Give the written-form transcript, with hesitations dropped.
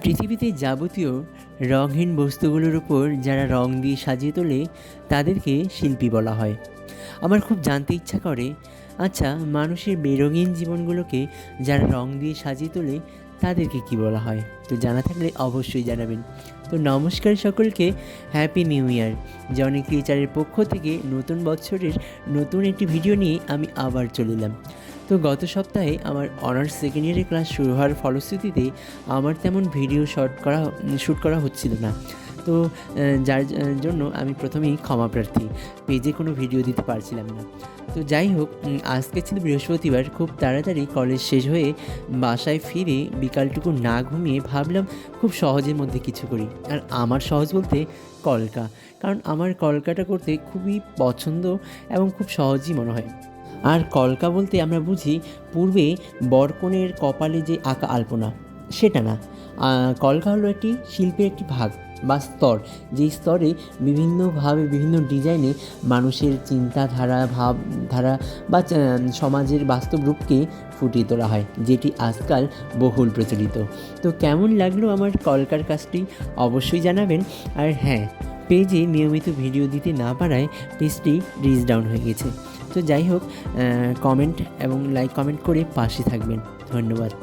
পৃথিবীতে যাবতীয় রঙহীন বস্তুগুলোর উপর যারা রং দিয়ে সাজিয়ে তোলে তাদেরকে শিল্পী বলা হয়। আমার খুব জানতে ইচ্ছা করে, আচ্ছা, মানুষের বেরঙিন জীবনগুলোকে যারা রং দিয়ে সাজিয়ে তোলে তাদেরকে কি বলা হয়? তো জানা থাকলে অবশ্যই জানাবেন। তো নমস্কার সকলকে, হ্যাপি নিউ ইয়ার। জনি ক্রিয়েচারের পক্ষ থেকে নতুন বছরের নতুন একটি ভিডিও নিয়ে আমি আবার চলে এলাম। তো গত সপ্তাহে আমার অনার্স সেকেন্ড ইয়ারের ক্লাস শুরু হওয়ার ফলশ্রুতিতে আমার তেমন ভিডিও শ্যুট করা হচ্ছিল না। তো যার জন্য আমি প্রথমেই ক্ষমা প্রার্থী, পেজে কোনো ভিডিও দিতে পারছিলাম না। তো যাই হোক, আজকে ছিল বৃহস্পতিবার। খুব তাড়াতাড়ি কলেজ শেষ হয়ে বাসায় ফিরে বিকালটুকু না ঘুমিয়ে ভাবলাম খুব সহজের মধ্যে কিছু করি। আর আমার সহজ বলতে কলকা, কারণ আমার কলকাটা করতে খুবই পছন্দ এবং খুব সহজই মনে হয়। আর কলকা বলতে আমরা বুঝি পূর্বে বরকনের কপালে যে আঁকা আলপনা, সেটা না। কলকা হলো একটি শিল্পের একটি ভাগ বা স্তর, যেই স্তরে বিভিন্নভাবে বিভিন্ন ডিজাইনে মানুষের চিন্তাধারা, ভাবধারা বা সমাজের বাস্তব রূপকে ফুটিয়ে তোলা হয়, যেটি আজকাল বহুল প্রচলিত। তো কেমন লাগলো আমার কলকার কাজটি অবশ্যই জানাবেন। আর হ্যাঁ, পেজে নিয়মিত ভিডিও দিতে না পারায় পেজটি রিচ ডাউন হয়ে গেছে। তো যাই হোক, কমেন্ট এবং লাইক কমেন্ট করে পাশে থাকবেন। ধন্যবাদ।